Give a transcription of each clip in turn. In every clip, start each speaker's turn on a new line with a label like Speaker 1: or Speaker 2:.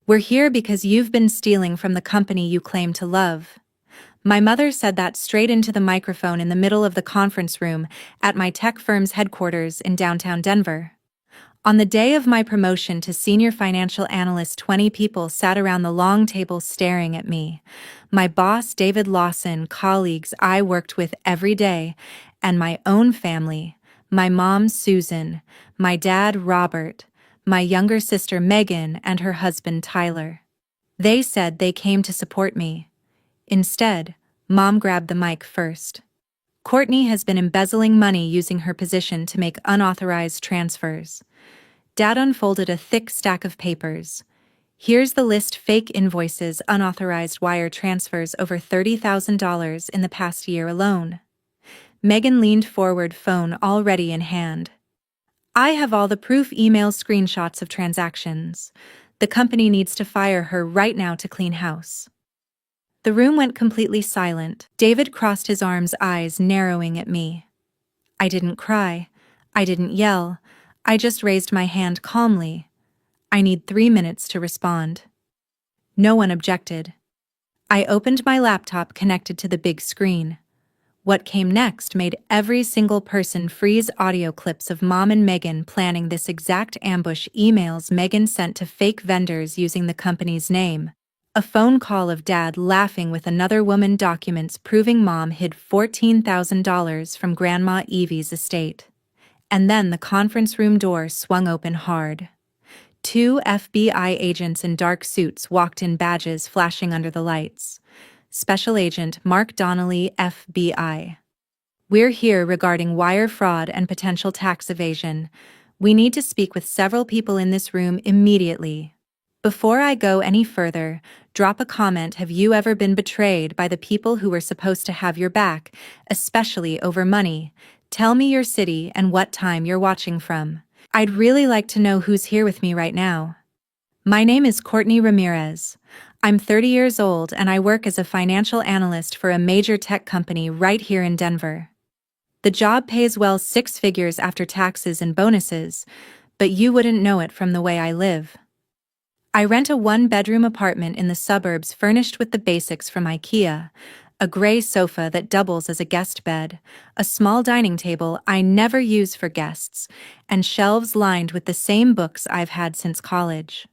Speaker 1: We're here because you've been stealing from the company you claim to love. My mother said that straight into the microphone in the middle of the conference room at my tech firm's headquarters in downtown Denver. On the day of my promotion to senior financial analyst, 20 people sat around the long table staring at me. My boss, David Lawson, colleagues I worked with every day, and my own family. My mom, Susan, my dad, Robert, my younger sister, Megan, and her husband, Tyler. They said they came to support me. Instead, Mom grabbed the mic first. Courtney has been embezzling money using her position to make unauthorized transfers. Dad unfolded a thick stack of papers. Here's the list: fake invoices, unauthorized wire transfers, over $30,000 in the past year alone. Megan leaned forward, phone already in hand. I have all the proof, email screenshots of transactions. The company needs to fire her right now to clean house. The room went completely silent. David crossed his arms, eyes narrowing at me. I didn't cry. I didn't yell. I just raised my hand calmly. I need 3 minutes to respond. No one objected. I opened my laptop connected to the big screen. What came next made every single person freeze. Audio clips of Mom and Megan planning this exact ambush, emails Megan sent to fake vendors using the company's name, a phone call of Dad laughing with another woman, documents proving Mom hid $14,000 from Grandma Evie's estate. And then the conference room door swung open hard. 2 FBI agents in dark suits walked in, badges flashing under the lights. Special Agent Mark Donnelly, FBI. We're here regarding wire fraud and potential tax evasion. We need to speak with several people in this room immediately. Before I go any further, drop a comment. Have you ever been betrayed by the people who were supposed to have your back, especially over money? Tell me your city and what time you're watching from. I'd really like to know who's here with me right now. My name is Courtney Ramirez. I'm 30 years old and I work as a financial analyst for a major tech company right here in Denver. The job pays well, 6 figures after taxes and bonuses, but you wouldn't know it from the way I live. I rent a 1-bedroom apartment in the suburbs, furnished with the basics from IKEA, a gray sofa that doubles as a guest bed, a small dining table I never use for guests, and shelves lined with the same books I've had since college.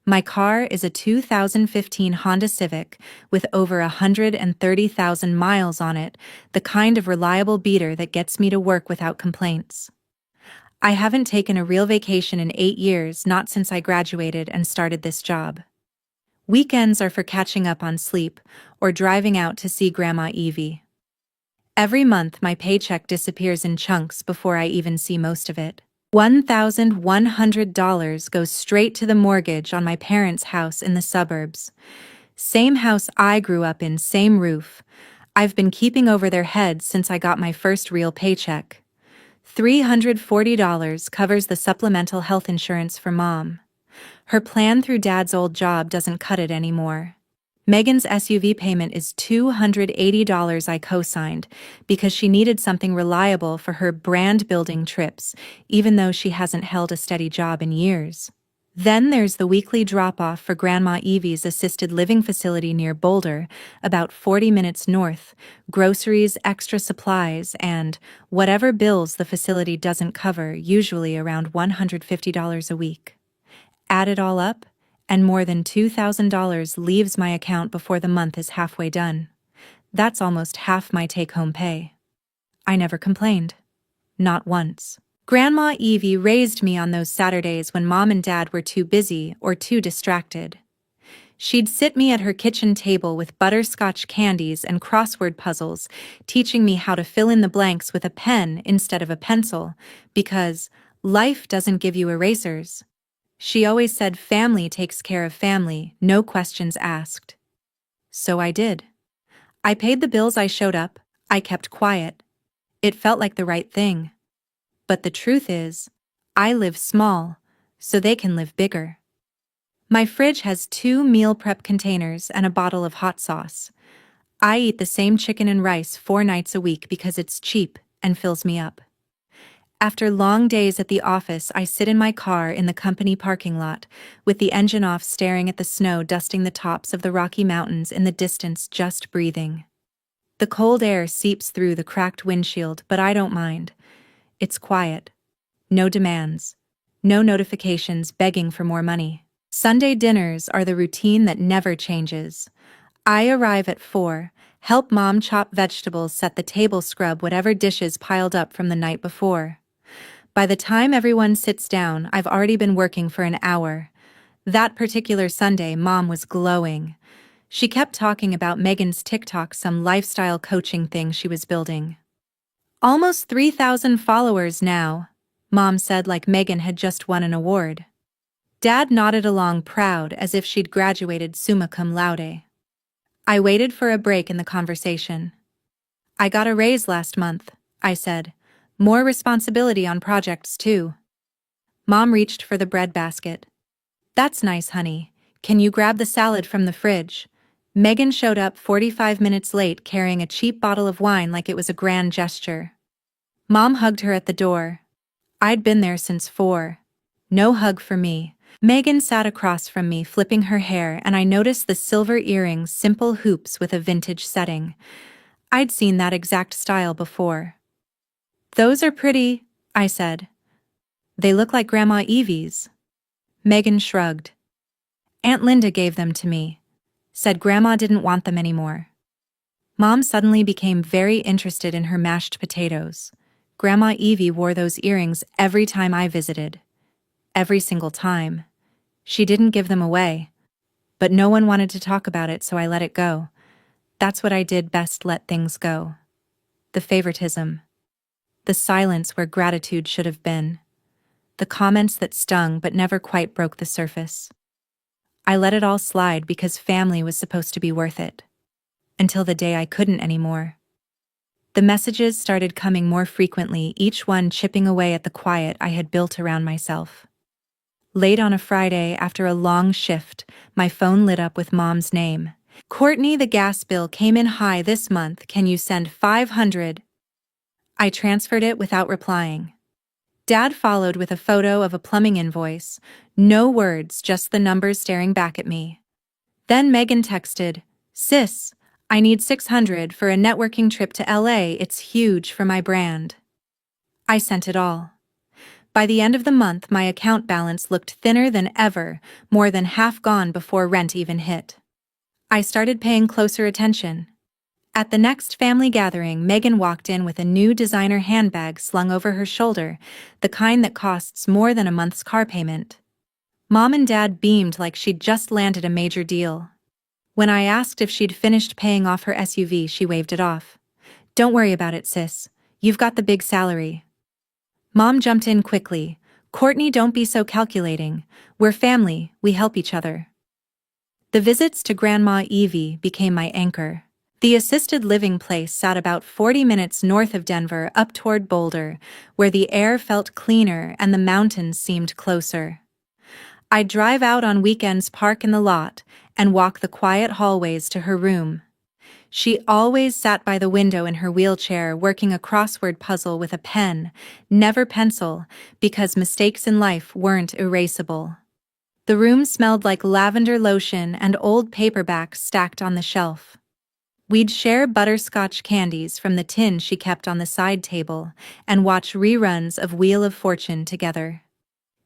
Speaker 1: My car is a 2015 Honda Civic with over 130,000 miles on it, the kind of reliable beater that gets me to work without complaints. I haven't taken a real vacation in 8 years, not since I graduated and started this job. Weekends are for catching up on sleep or driving out to see Grandma Evie. Every month my paycheck disappears in chunks before I even see most of it. $1,100 goes straight to the mortgage on my parents' house in the suburbs. Same house I grew up in, same roof. I've been keeping over their heads since I got my first real paycheck. $340 covers the supplemental health insurance for Mom. Her plan through Dad's old job doesn't cut it anymore. Megan's SUV payment is $280 I co-signed because she needed something reliable for her brand-building trips, even though she hasn't held a steady job in years. Then there's the weekly drop-off for Grandma Evie's assisted living facility near Boulder, about 40 minutes north, groceries, extra supplies, and whatever bills the facility doesn't cover, usually around $150 a week. Add it all up, and more than $2,000 leaves my account before the month is halfway done. That's almost half my take-home pay. I never complained. Not once. Grandma Evie raised me on those Saturdays when Mom and Dad were too busy or too distracted. She'd sit me at her kitchen table with butterscotch candies and crossword puzzles, teaching me how to fill in the blanks with a pen instead of a pencil, because life doesn't give you erasers. She always said family takes care of family, no questions asked. So I did. I paid the bills, I showed up, I kept quiet. It felt like the right thing. But the truth is, I live small, so they can live bigger. My fridge has 2 meal prep containers and a bottle of hot sauce. I eat the same chicken and rice 4 nights a week because it's cheap and fills me up. After long days at the office, I sit in my car in the company parking lot, with the engine off, staring at the snow dusting the tops of the Rocky Mountains in the distance, just breathing. The cold air seeps through the cracked windshield, but I don't mind. It's quiet. No demands. No notifications begging for more money. Sunday dinners are the routine that never changes. I arrive at 4, help mom chop vegetables, set the table, scrub whatever dishes piled up from the night before. By the time everyone sits down, I've already been working for an hour. That particular Sunday, Mom was glowing. She kept talking about Megan's TikTok, some lifestyle coaching thing she was building. Almost 3,000 followers now, Mom said, like Megan had just won an award. Dad nodded along, proud, as if she'd graduated summa cum laude. I waited for a break in the conversation. I got a raise last month, I said. More responsibility on projects too. Mom reached for the bread basket. That's nice, honey. Can you grab the salad from the fridge? Megan showed up 45 minutes late, carrying a cheap bottle of wine like it was a grand gesture. Mom hugged her at the door. I'd been there since 4. No hug for me. Megan sat across from me, flipping her hair, and I noticed the silver earrings, simple hoops with a vintage setting. I'd seen that exact style before. Those are pretty, I said. They look like Grandma Evie's. Megan shrugged. Aunt Linda gave them to me. Said Grandma didn't want them anymore. Mom suddenly became very interested in her mashed potatoes. Grandma Evie wore those earrings every time I visited. Every single time. She didn't give them away. But no one wanted to talk about it, so I let it go. That's what I did best, let things go. The favoritism. The silence where gratitude should have been. The comments that stung but never quite broke the surface. I let it all slide because family was supposed to be worth it. Until the day I couldn't anymore. The messages started coming more frequently, each one chipping away at the quiet I had built around myself. Late on a Friday, after a long shift, my phone lit up with Mom's name. Courtney, the gas bill came in high this month. Can you send $500? I transferred it without replying. Dad followed with a photo of a plumbing invoice. No words, just the numbers staring back at me. Then Megan texted, Sis, I need $600 for a networking trip to LA. It's huge for my brand. I sent it all. By the end of the month, my account balance looked thinner than ever, more than half gone before rent even hit. I started paying closer attention. At the next family gathering, Megan walked in with a new designer handbag slung over her shoulder, the kind that costs more than a month's car payment. Mom and Dad beamed like she'd just landed a major deal. When I asked if she'd finished paying off her SUV, she waved it off. Don't worry about it, sis. You've got the big salary. Mom jumped in quickly. Courtney, don't be so calculating. We're family, we help each other. The visits to Grandma Evie became my anchor. The assisted living place sat about 40 minutes north of Denver, up toward Boulder, where the air felt cleaner and the mountains seemed closer. I'd drive out on weekends, park in the lot, and walk the quiet hallways to her room. She always sat by the window in her wheelchair, working a crossword puzzle with a pen, never pencil, because mistakes in life weren't erasable. The room smelled like lavender lotion and old paperbacks stacked on the shelf. We'd share butterscotch candies from the tin she kept on the side table and watch reruns of Wheel of Fortune together.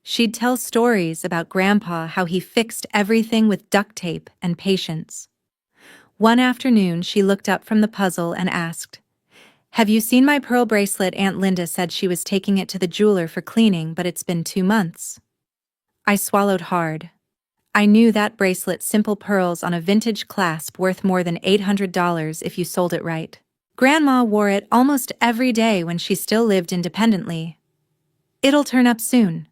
Speaker 1: She'd tell stories about Grandpa, how he fixed everything with duct tape and patience. One afternoon, she looked up from the puzzle and asked, Have you seen my pearl bracelet? Aunt Linda said she was taking it to the jeweler for cleaning, but it's been 2 months. I swallowed hard. I knew that bracelet, simple pearls on a vintage clasp worth more than $800 if you sold it right. Grandma wore it almost every day when she still lived independently. It'll turn up soon,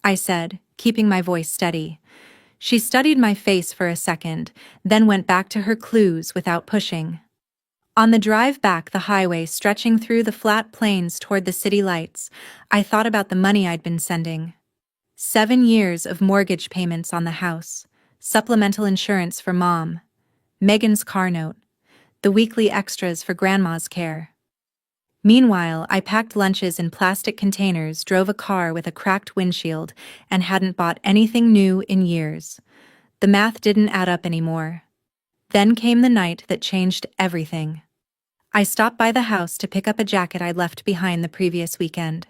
Speaker 1: I said, keeping my voice steady. She studied my face for a second, then went back to her clues without pushing. On the drive back the highway stretching through the flat plains toward the city lights, I thought about the money I'd been sending. 7 years of mortgage payments on the house, supplemental insurance for Mom, Megan's car note, the weekly extras for Grandma's care. Meanwhile, I packed lunches in plastic containers, drove a car with a cracked windshield, and hadn't bought anything new in years. The math didn't add up anymore. Then came the night that changed everything. I stopped by the house to pick up a jacket I'd left behind the previous weekend.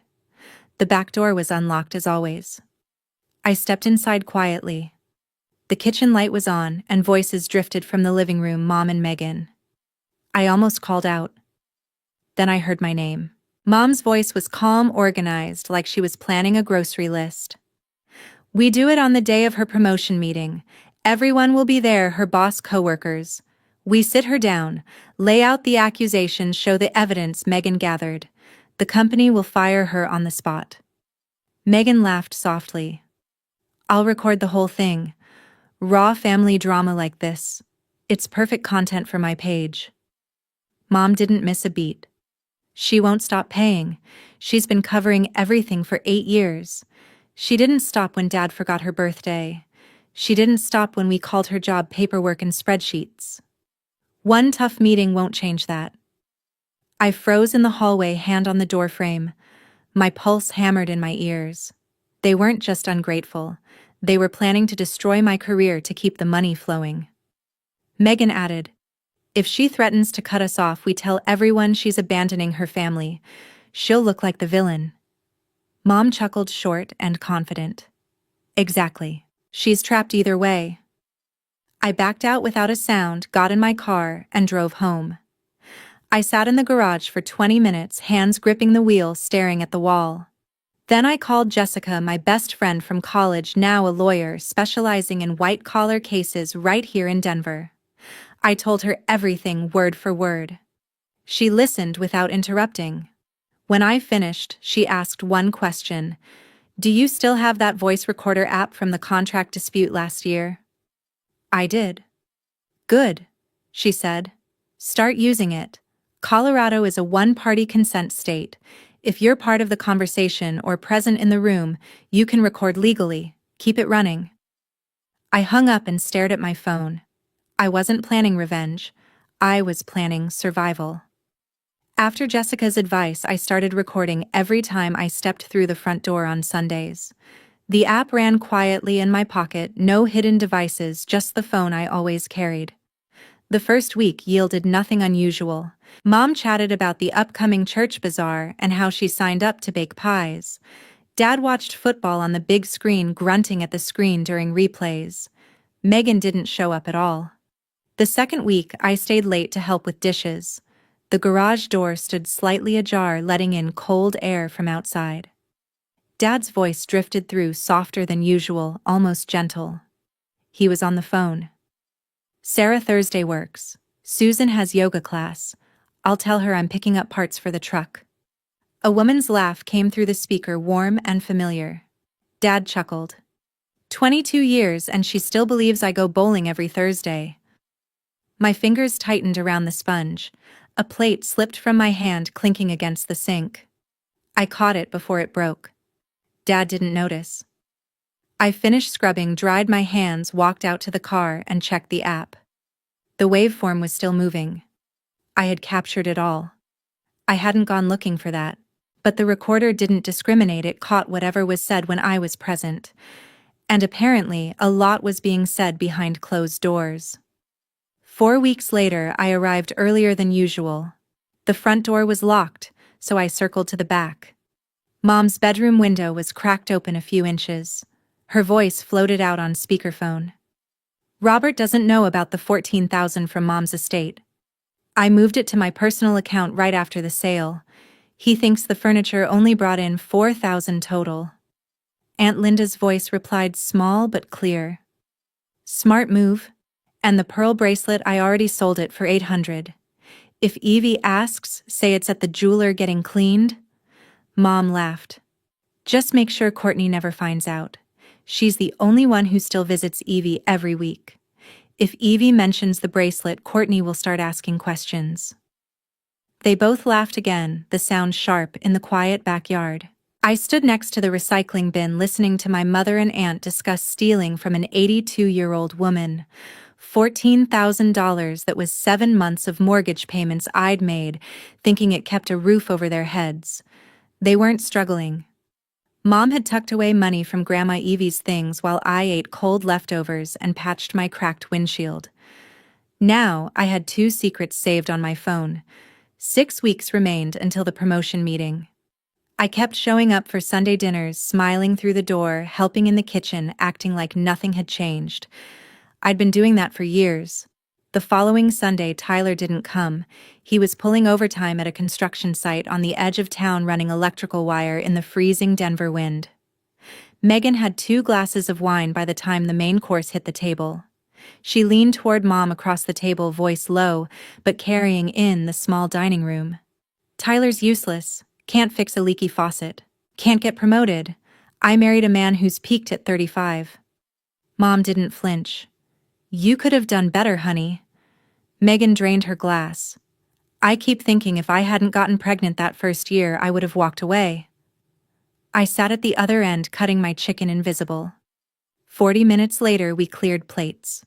Speaker 1: The back door was unlocked as always. I stepped inside quietly. The kitchen light was on, and voices drifted from the living room, Mom and Megan. I almost called out. Then I heard my name. Mom's voice was calm, organized, like she was planning a grocery list. "We do it on the day of her promotion meeting. Everyone will be there, her boss, coworkers. We sit her down, lay out the accusations, show the evidence Megan gathered. The company will fire her on the spot." Megan laughed softly. "I'll record the whole thing. Raw family drama like this. It's perfect content for my page." Mom didn't miss a beat. "She won't stop paying. She's been covering everything for 8 years. She didn't stop when Dad forgot her birthday. She didn't stop when we called her job paperwork and spreadsheets. One tough meeting won't change that." I froze in the hallway, hand on the doorframe. My pulse hammered in my ears. They weren't just ungrateful. They were planning to destroy my career to keep the money flowing. Megan added, "If she threatens to cut us off, we tell everyone she's abandoning her family. She'll look like the villain." Mom chuckled, short and confident. "Exactly. She's trapped either way." I backed out without a sound, got in my car, and drove home. I sat in the garage for 20 minutes, hands gripping the wheel, staring at the wall. Then I called Jessica, my best friend from college, now a lawyer specializing in white-collar cases right here in Denver. I told her everything word for word. She listened without interrupting. When I finished, she asked one question. "Do you still have that voice recorder app from the contract dispute last year?" I did. "Good," she said. "Start using it. Colorado is a one-party consent state. If you're part of the conversation or present in the room, you can record legally. Keep it running." I hung up and stared at my phone. I wasn't planning revenge. I was planning survival. After Jessica's advice, I started recording every time I stepped through the front door on Sundays. The app ran quietly in my pocket, no hidden devices, just the phone I always carried. The first week yielded nothing unusual. Mom chatted about the upcoming church bazaar and how she signed up to bake pies. Dad watched football on the big screen, grunting at the screen during replays. Megan didn't show up at all. The second week, I stayed late to help with dishes. The garage door stood slightly ajar, letting in cold air from outside. Dad's voice drifted through, softer than usual, almost gentle. He was on the phone. "Sarah, Thursday works. Susan has yoga class. I'll tell her I'm picking up parts for the truck." A woman's laugh came through the speaker, warm and familiar. Dad chuckled. 22 years and she still believes I go bowling every Thursday." My fingers tightened around the sponge. A plate slipped from my hand, clinking against the sink. I caught it before it broke. Dad didn't notice. I finished scrubbing, dried my hands, walked out to the car, and checked the app. The waveform was still moving. I had captured it all. I hadn't gone looking for that. But the recorder didn't discriminate, it caught whatever was said when I was present. And apparently, a lot was being said behind closed doors. 4 weeks later, I arrived earlier than usual. The front door was locked, so I circled to the back. Mom's bedroom window was cracked open a few inches. Her voice floated out on speakerphone. "Robert doesn't know about the $14,000 from Mom's estate. I moved it to my personal account right after the sale. He thinks the furniture only brought in $4,000 total." Aunt Linda's voice replied, small but clear. "Smart move. And the pearl bracelet, I already sold it for $800. If Evie asks, say it's at the jeweler getting cleaned." Mom laughed. "Just make sure Courtney never finds out. She's the only one who still visits Evie every week. If Evie mentions the bracelet, Courtney will start asking questions." They both laughed again, the sound sharp in the quiet backyard. I stood next to the recycling bin, listening to my mother and aunt discuss stealing from an 82-year-old woman. $14,000 that was 7 months of mortgage payments I'd made, thinking it kept a roof over their heads. They weren't struggling. Mom had tucked away money from Grandma Evie's things while I ate cold leftovers and patched my cracked windshield. Now I had 2 secrets saved on my phone. 6 weeks remained until the promotion meeting. I kept showing up for Sunday dinners, smiling through the door, helping in the kitchen, acting like nothing had changed. I'd been doing that for years. The following Sunday, Tyler didn't come. He was pulling overtime at a construction site on the edge of town running electrical wire in the freezing Denver wind. Megan had 2 glasses of wine by the time the main course hit the table. She leaned toward Mom across the table, voice low, but carrying in the small dining room. Tyler's useless. Can't fix a leaky faucet. Can't get promoted. I married a man who's peaked at 35. Mom didn't flinch. You could have done better, honey. Megan drained her glass. I keep thinking if I hadn't gotten pregnant that first year, I would have walked away. I sat at the other end, cutting my chicken invisible. 40 minutes later, we cleared plates.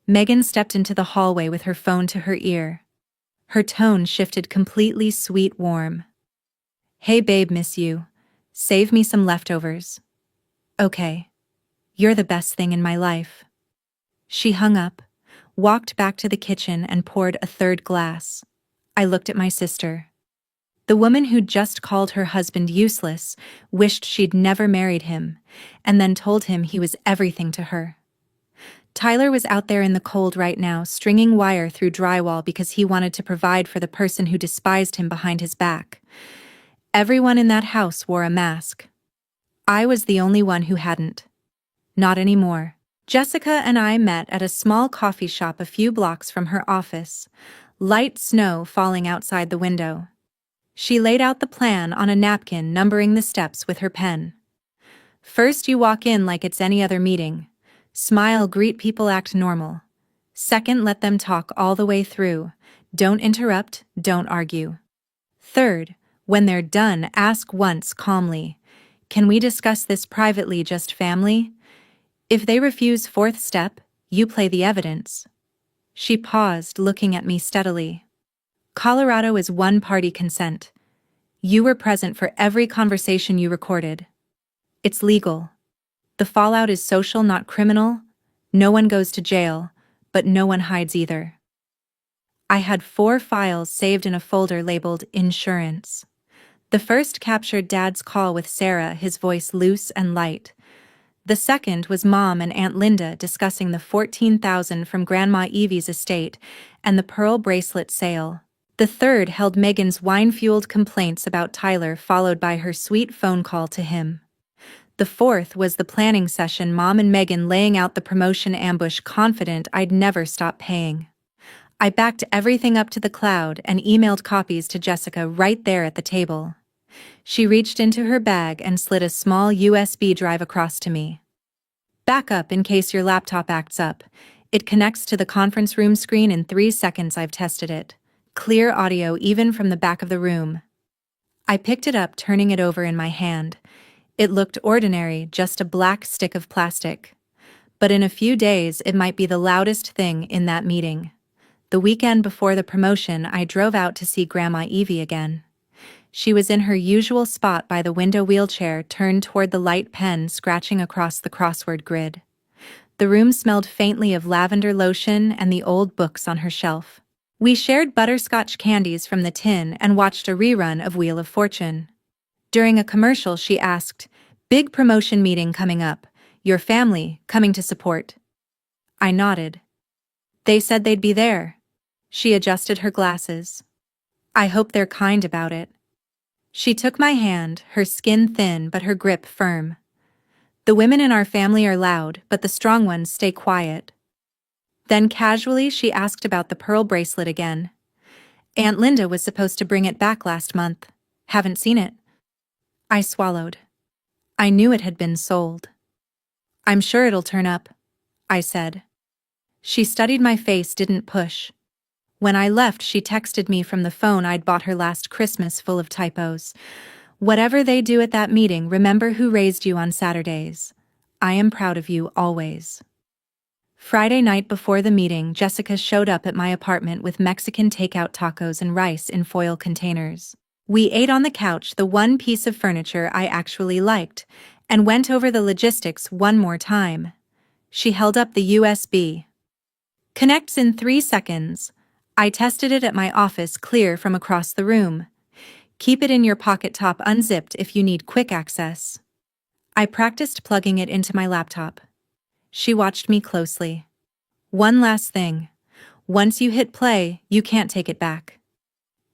Speaker 1: Megan stepped into the hallway with her phone to her ear. Her tone shifted completely sweet, warm. Hey babe, miss you. Save me some leftovers. Okay. You're the best thing in my life. She hung up, walked back to the kitchen and poured a 3rd glass. I looked at my sister. The woman who'd just called her husband useless wished she'd never married him, and then told him he was everything to her. Tyler was out there in the cold right now, stringing wire through drywall because he wanted to provide for the person who despised him behind his back. Everyone in that house wore a mask. I was the only one who hadn't. Not anymore. Jessica and I met at a small coffee shop a few blocks from her office, light snow falling outside the window. She laid out the plan on a napkin, numbering the steps with her pen. First, you walk in like it's any other meeting. Smile, greet people, act normal. Second, let them talk all the way through. Don't interrupt, don't argue. Third, when they're done, ask once calmly, can we discuss this privately, just family? If they refuse, 4th step, you play the evidence. She paused, looking at me steadily. Colorado is one-party consent. You were present for every conversation you recorded. It's legal. The fallout is social, not criminal. No one goes to jail, but no one hides either. I had 4 files saved in a folder labeled Insurance. The first captured Dad's call with Sarah, his voice loose and light. The second was Mom and Aunt Linda discussing the $14,000 from Grandma Evie's estate and the pearl bracelet sale. The third held Megan's wine-fueled complaints about Tyler, followed by her sweet phone call to him. The fourth was the planning session, Mom and Megan laying out the promotion ambush, confident I'd never stop paying. I backed everything up to the cloud and emailed copies to Jessica right there at the table. She reached into her bag and slid a small USB drive across to me. Back up in case your laptop acts up. It connects to the conference room screen in 3 seconds. I've tested it. Clear audio even from the back of the room. I picked it up, turning it over in my hand. It looked ordinary, just a black stick of plastic. But in a few days, it might be the loudest thing in that meeting. The weekend before the promotion, I drove out to see Grandma Evie again. She was in her usual spot by the window, wheelchair turned toward the light pen scratching across the crossword grid. The room smelled faintly of lavender lotion and the old books on her shelf. We shared butterscotch candies from the tin and watched a rerun of Wheel of Fortune. During a commercial, she asked, "Big promotion meeting coming up. Your family coming to support?" I nodded. "They said they'd be there." She adjusted her glasses. "I hope they're kind about it." She took my hand, her skin thin but her grip firm. "The women in our family are loud, but the strong ones stay quiet." Then casually she asked about the pearl bracelet again. "Aunt Linda was supposed to bring it back last month. Haven't seen it." I swallowed. I knew it had been sold. "I'm sure it'll turn up," I said. She studied my face, didn't push. When I left, she texted me from the phone I'd bought her last Christmas, full of typos. "Whatever they do at that meeting, remember who raised you on Saturdays. I am proud of you always." Friday night before the meeting, Jessica showed up at my apartment with Mexican takeout tacos and rice in foil containers. We ate on the couch, the one piece of furniture I actually liked, and went over the logistics one more time. She held up the USB. Connects in 3 seconds. I tested it at my office, clear from across the room. Keep it in your pocket top unzipped if you need quick access. I practiced plugging it into my laptop. She watched me closely. One last thing. Once you hit play, you can't take it back.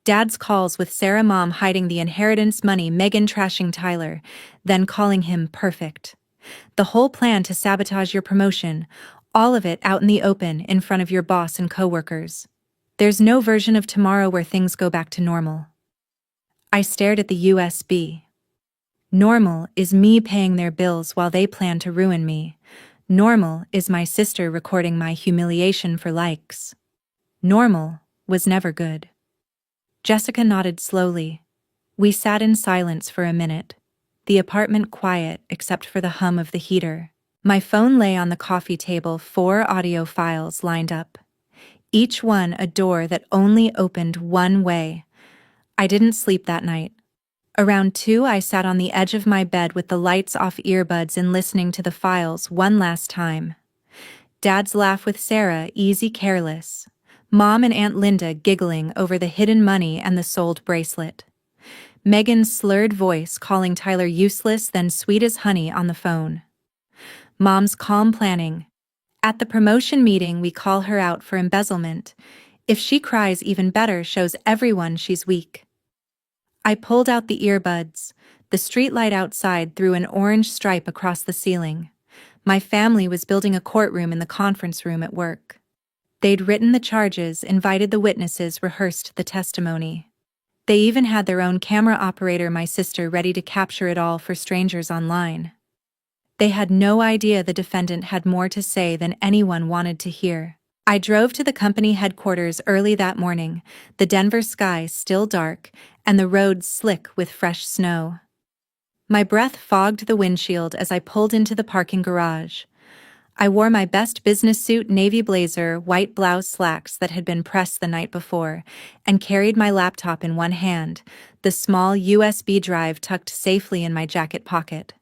Speaker 1: Dad's calls with Sarah, Mom hiding the inheritance money, Megan trashing Tyler, then calling him perfect. The whole plan to sabotage your promotion, all of it out in the open in front of your boss and coworkers. There's no version of tomorrow where things go back to normal. I stared at the USB. Normal is me paying their bills while they plan to ruin me. Normal is my sister recording my humiliation for likes. Normal was never good. Jessica nodded slowly. We sat in silence for a minute, the apartment quiet except for the hum of the heater. My phone lay on the coffee table, 4 audio files lined up. Each one a door that only opened one way. I didn't sleep that night. Around 2, I sat on the edge of my bed with the lights off, earbuds and listening to the files one last time. Dad's laugh with Sarah, easy, careless. Mom and Aunt Linda giggling over the hidden money and the sold bracelet. Megan's slurred voice calling Tyler useless, then sweet as honey on the phone. Mom's calm planning. At the promotion meeting, we call her out for embezzlement. If she cries, even better, shows everyone she's weak. I pulled out the earbuds. The streetlight outside threw an orange stripe across the ceiling. My family was building a courtroom in the conference room at work. They'd written the charges, invited the witnesses, rehearsed the testimony. They even had their own camera operator, my sister, ready to capture it all for strangers online. They had no idea the defendant had more to say than anyone wanted to hear. I drove to the company headquarters early that morning, the Denver sky still dark, and the roads slick with fresh snow. My breath fogged the windshield as I pulled into the parking garage. I wore my best business suit, navy blazer, white blouse, slacks that had been pressed the night before, and carried my laptop in one hand, the small USB drive tucked safely in my jacket pocket.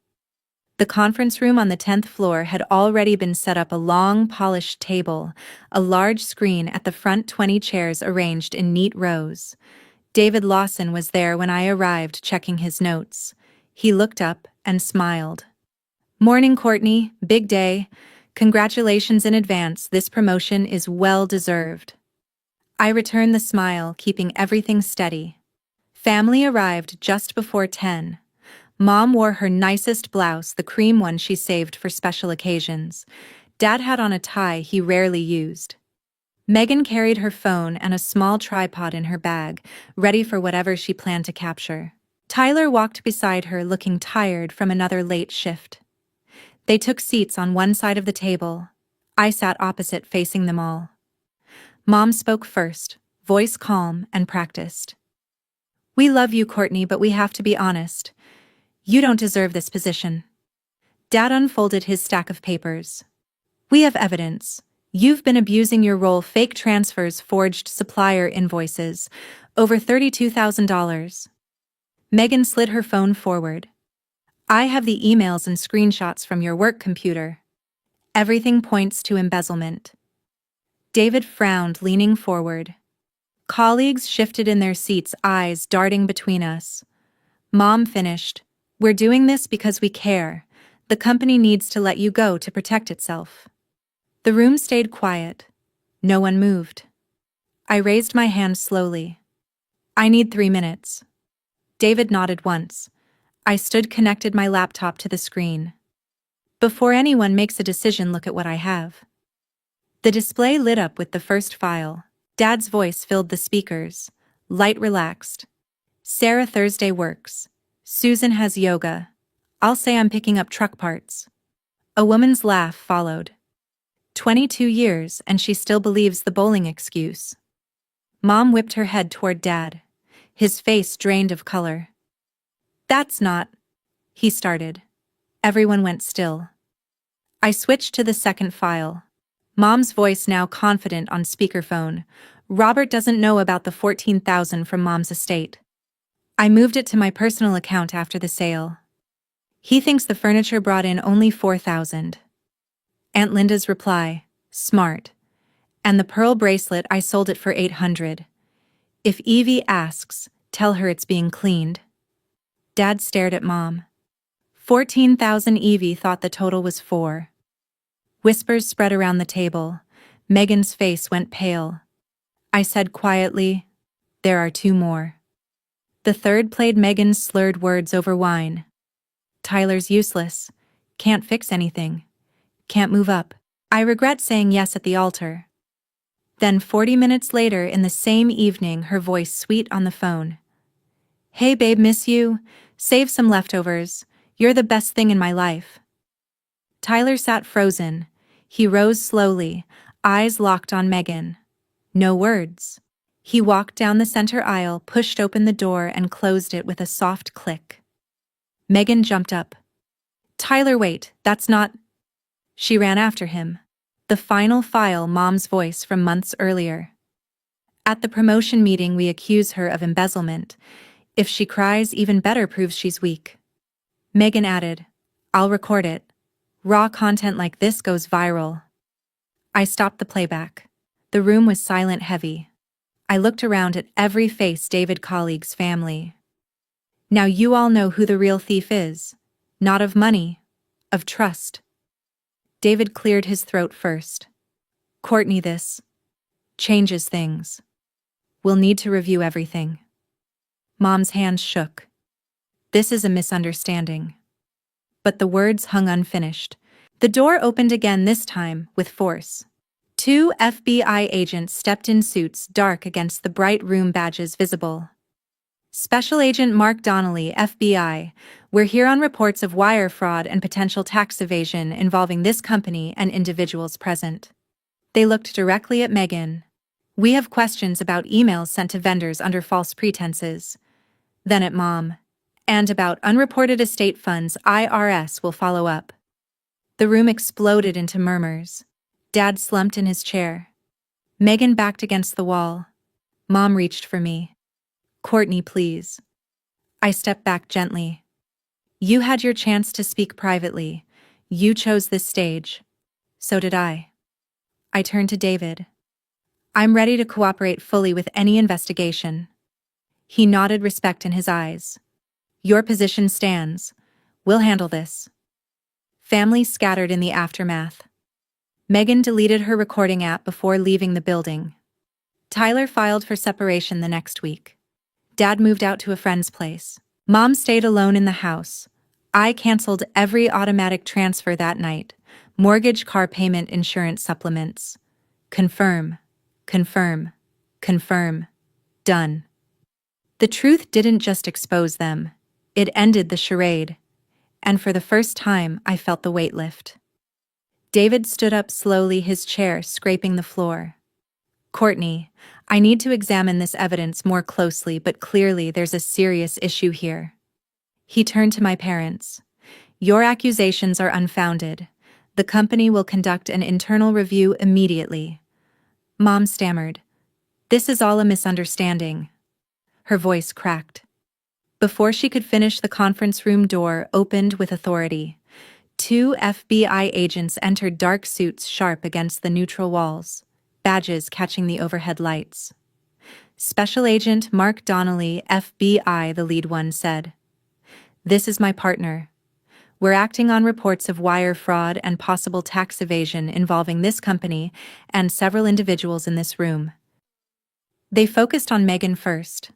Speaker 1: The conference room on the 10th floor had already been set up, a long, polished table, a large screen at the front, 20 chairs arranged in neat rows. David Lawson was there when I arrived, checking his notes. He looked up and smiled. "Morning, Courtney. Big day. Congratulations in advance. This promotion is well deserved." I returned the smile, keeping everything steady. Family arrived just before 10. Mom wore her nicest blouse, the cream one she saved for special occasions. Dad had on a tie he rarely used. Megan carried her phone and a small tripod in her bag, ready for whatever she planned to capture. Tyler walked beside her, looking tired from another late shift. They took seats on one side of the table. I sat opposite, facing them all. Mom spoke first, voice calm and practiced. "We love you, Courtney, but we have to be honest. You don't deserve this position." Dad unfolded his stack of papers. "We have evidence. You've been abusing your role, fake transfers, forged supplier invoices, over $32,000. Megan slid her phone forward. "I have the emails and screenshots from your work computer. Everything points to embezzlement." David frowned, leaning forward. Colleagues shifted in their seats, eyes darting between us. Mom finished. "We're doing this because we care. The company needs to let you go to protect itself." The room stayed quiet. No one moved. I raised my hand slowly. "I need 3 minutes." David nodded once. I stood, connected my laptop to the screen. "Before anyone makes a decision, look at what I have." The display lit up with the first file. Dad's voice filled the speakers. Light relaxed. "Sarah Thursday works. Susan has yoga. I'll say I'm picking up truck parts." A woman's laugh followed. 22 years and she still believes the bowling excuse. Mom whipped her head toward Dad. His face drained of color. "That's not..." he started. Everyone went still. I switched to the second file. Mom's voice now confident on speakerphone. Robert doesn't know about the $14,000 from Mom's estate. I moved it to my personal account after the sale. He thinks the furniture brought in only $4,000. Aunt Linda's reply, smart. And the pearl bracelet, I sold it for $800. If Evie asks, tell her it's being cleaned. Dad stared at Mom. 14,000. Evie thought the total was 4. Whispers spread around the table. Megan's face went pale. I said quietly, there are 2 more. The third played Megan's slurred words over wine. Tyler's useless. Can't fix anything. Can't move up. I regret saying yes at the altar. Then 40 minutes later in the same evening, her voice sweet on the phone. Hey babe, miss you. Save some leftovers. You're the best thing in my life. Tyler sat frozen. He rose slowly, eyes locked on Megan. No words. He walked down the center aisle, pushed open the door, and closed it with a soft click. Megan jumped up. Tyler, wait, that's not... She ran after him. The final file, Mom's voice from months earlier. At the promotion meeting, we accuse her of embezzlement. If she cries, even better, proves she's weak. Megan added, I'll record it. Raw content like this goes viral. I stopped the playback. The room was silent, heavy. I looked around at every face, David colleagues, family. Now you all know who the real thief is. Not of money, of trust. David cleared his throat first. Courtney, this changes things. We'll need to review everything. Mom's hands shook. This is a misunderstanding. But the words hung unfinished. The door opened again, this time with force. 2 FBI agents stepped in, suits dark against the bright room, badges visible. Special Agent Mark Donnelly, FBI. We're here on reports of wire fraud and potential tax evasion involving this company and individuals present. They looked directly at Megan. We have questions about emails sent to vendors under false pretenses. Then at Mom. And about unreported estate funds. IRS will follow up. The room exploded into murmurs. Dad slumped in his chair. Megan backed against the wall. Mom reached for me. Courtney, please. I stepped back gently. You had your chance to speak privately. You chose this stage. So did I. I turned to David. I'm ready to cooperate fully with any investigation. He nodded, respect in his eyes. Your position stands. We'll handle this. Family scattered in the aftermath. Megan deleted her recording app before leaving the building. Tyler filed for separation the next week. Dad moved out to a friend's place. Mom stayed alone in the house. I canceled every automatic transfer that night. Mortgage, car payment, insurance supplements. Confirm. Confirm. Confirm. Done. The truth didn't just expose them. It ended the charade. And for the first time, I felt the weight lift. David stood up slowly, his chair scraping the floor. Courtney, I need to examine this evidence more closely, but clearly there's a serious issue here. He turned to my parents. Your accusations are unfounded. The company will conduct an internal review immediately. Mom stammered. This is all a misunderstanding. Her voice cracked. Before she could finish, the conference room door opened with authority. 2 FBI agents entered, dark suits sharp against the neutral walls, badges catching the overhead lights. Special Agent Mark Donnelly, FBI, the lead one said. This is my partner. We're acting on reports of wire fraud and possible tax evasion involving this company and several individuals in this room. They focused on Megan first.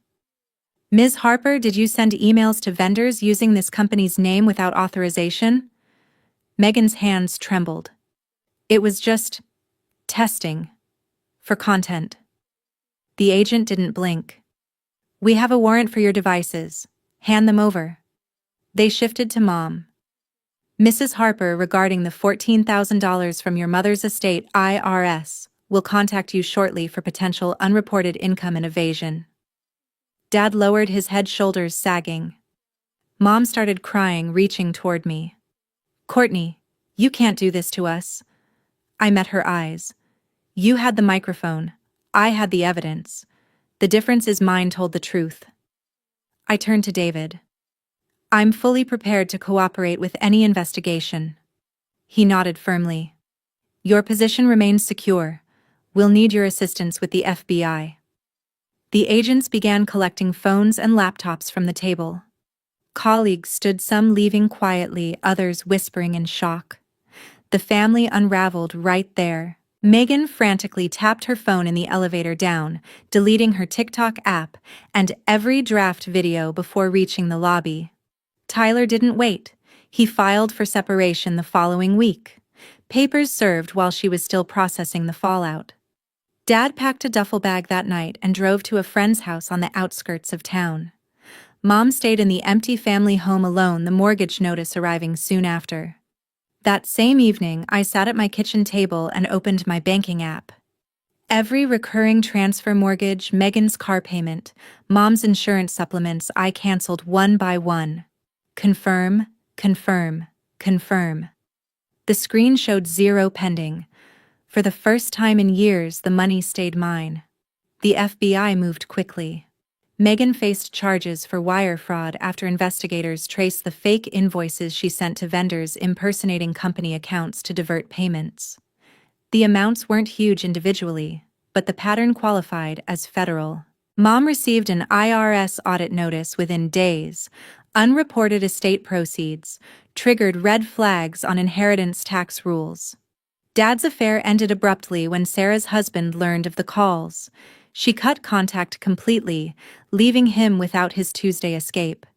Speaker 1: Ms. Harper, did you send emails to vendors using this company's name without authorization? Megan's hands trembled. It was just testing for content. The agent didn't blink. We have a warrant for your devices. Hand them over. They shifted to Mom. Mrs. Harper, regarding the $14,000 from your mother's estate, IRS will contact you shortly for potential unreported income and evasion. Dad lowered his head, shoulders sagging. Mom started crying, reaching toward me. Courtney, you can't do this to us. I met her eyes. You had the microphone. I had the evidence. The difference is mine told the truth. I turned to David. I'm fully prepared to cooperate with any investigation. He nodded firmly. Your position remains secure. We'll need your assistance with the FBI. The agents began collecting phones and laptops from the table. Colleagues stood, some leaving quietly, others whispering in shock. The family unraveled right there. Megan frantically tapped her phone in the elevator down, deleting her TikTok app and every draft video before reaching the lobby. Tyler didn't wait. He filed for separation the following week. Papers served while she was still processing the fallout. Dad packed a duffel bag that night and drove to a friend's house on the outskirts of town. Mom stayed in the empty family home alone, the mortgage notice arriving soon after. That same evening, I sat at my kitchen table and opened my banking app. Every recurring transfer, mortgage, Megan's car payment, Mom's insurance supplements, I canceled one by one. Confirm, confirm, confirm. The screen showed 0 pending. For the first time in years, the money stayed mine. The FBI moved quickly. Megan faced charges for wire fraud after investigators traced the fake invoices she sent to vendors impersonating company accounts to divert payments. The amounts weren't huge individually, but the pattern qualified as federal. Mom received an IRS audit notice within days. Unreported estate proceeds triggered red flags on inheritance tax rules. Dad's affair ended abruptly when Sarah's husband learned of the calls. She cut contact completely, leaving him without his Tuesday escape.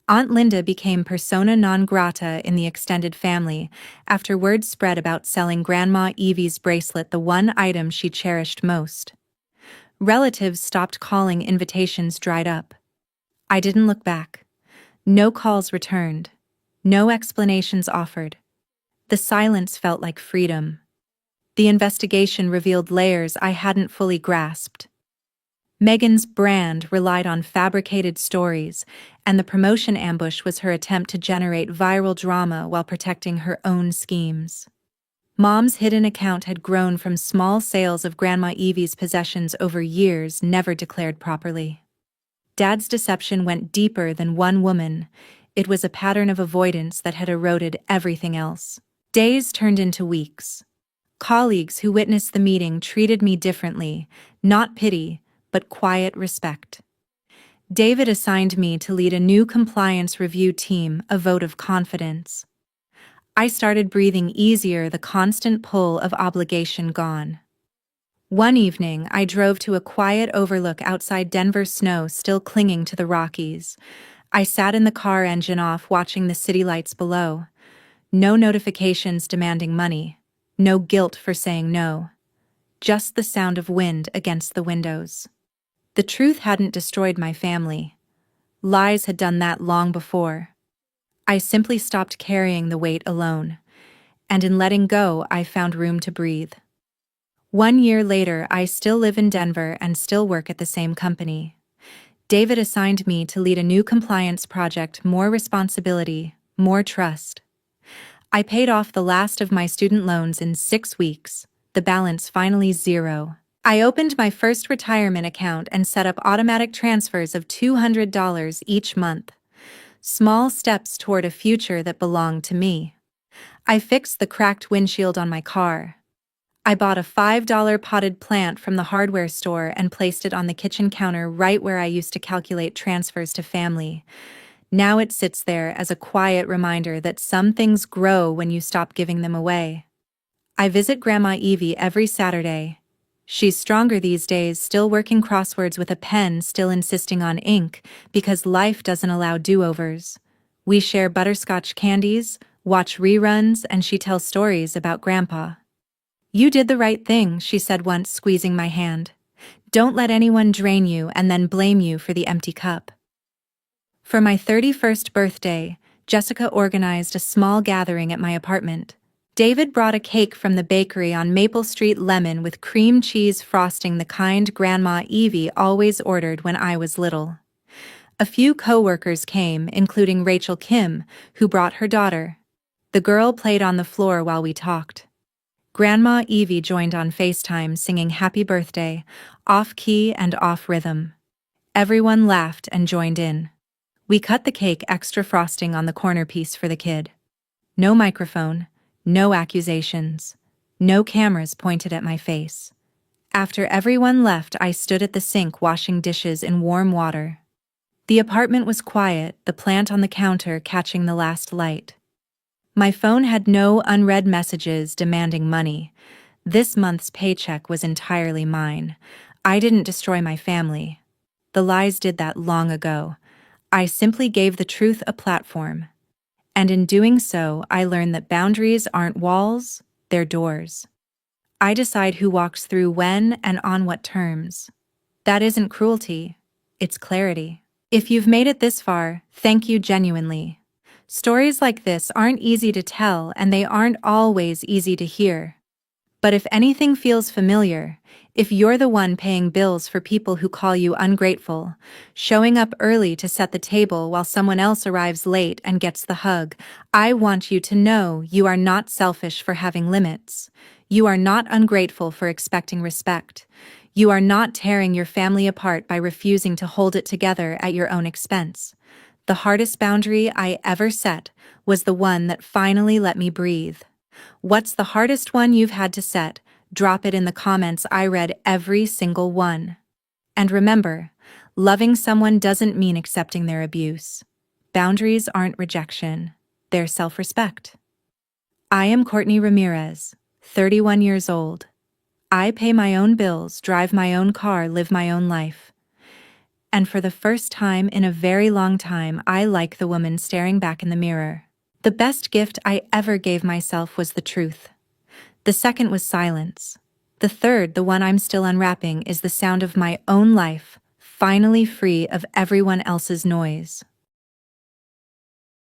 Speaker 1: Aunt Linda became persona non grata in the extended family after word spread about selling Grandma Evie's bracelet, the one item she cherished most. Relatives stopped calling, invitations dried up. I didn't look back. No calls returned. No explanations offered. The silence felt like freedom. The investigation revealed layers I hadn't fully grasped. Megan's brand relied on fabricated stories, and the promotion ambush was her attempt to generate viral drama while protecting her own schemes. Mom's hidden account had grown from small sales of Grandma Evie's possessions over years, never declared properly. Dad's deception went deeper than one woman. It was a pattern of avoidance that had eroded everything else. Days turned into weeks. Colleagues who witnessed the meeting treated me differently, not pity, but quiet respect. David assigned me to lead a new compliance review team, a vote of confidence. I started breathing easier, the constant pull of obligation gone. One evening, I drove to a quiet overlook outside Denver, snow still clinging to the Rockies. I sat in the car, engine off, watching the city lights below. No notifications demanding money. No guilt for saying no. Just the sound of wind against the windows. The truth hadn't destroyed my family. Lies had done that long before. I simply stopped carrying the weight alone. And in letting go, I found room to breathe. 1 year later, I still live in Denver and still work at the same company. David assigned me to lead a new compliance project, more responsibility, more trust. I paid off the last of my student loans in 6 weeks, the balance finally 0. I opened my first retirement account and set up automatic transfers of $200 each month. Small steps toward a future that belonged to me. I fixed the cracked windshield on my car. I bought a $5 potted plant from the hardware store and placed it on the kitchen counter right where I used to calculate transfers to family. Now it sits there as a quiet reminder that some things grow when you stop giving them away. I visit Grandma Evie every Saturday. She's stronger these days, still working crosswords with a pen, still insisting on ink, because life doesn't allow do-overs. We share butterscotch candies, watch reruns, and she tells stories about Grandpa. You did the right thing, she said once, squeezing my hand. Don't let anyone drain you and then blame you for the empty cup. For my 31st birthday, Jessica organized a small gathering at my apartment. David brought a cake from the bakery on Maple Street, lemon with cream cheese frosting, the kind Grandma Evie always ordered when I was little. A few coworkers came, including Rachel Kim, who brought her daughter. The girl played on the floor while we talked. Grandma Evie joined on FaceTime singing Happy Birthday, off key and off rhythm. Everyone laughed and joined in. We cut the cake extra frosting on the corner piece for the kid. No microphone, no accusations, no cameras pointed at my face. After everyone left, I stood at the sink washing dishes in warm water. The apartment was quiet, the plant on the counter catching the last light. My phone had no unread messages demanding money. This month's paycheck was entirely mine. I didn't destroy my family. The lies did that long ago. I simply gave the truth a platform. And in doing so, I learned that boundaries aren't walls, they're doors. I decide who walks through when and on what terms. That isn't cruelty, it's clarity. If you've made it this far, thank you genuinely. Stories like this aren't easy to tell and they aren't always easy to hear. But if anything feels familiar, if you're the one paying bills for people who call you ungrateful, showing up early to set the table while someone else arrives late and gets the hug, I want you to know you are not selfish for having limits. You are not ungrateful for expecting respect. You are not tearing your family apart by refusing to hold it together at your own expense. The hardest boundary I ever set was the one that finally let me breathe. What's the hardest one you've had to set? Drop it in the comments. I read every single one. And remember, loving someone doesn't mean accepting their abuse. Boundaries aren't rejection, they're self-respect. I am Courtney Ramirez, 31 years old. I pay my own bills, drive my own car, live my own life. And for the first time in a very long time, I like the woman staring back in the mirror. The best gift I ever gave myself was the truth. The second was silence. The third, the one I'm still unwrapping, is the sound of my own life, finally free of everyone else's noise.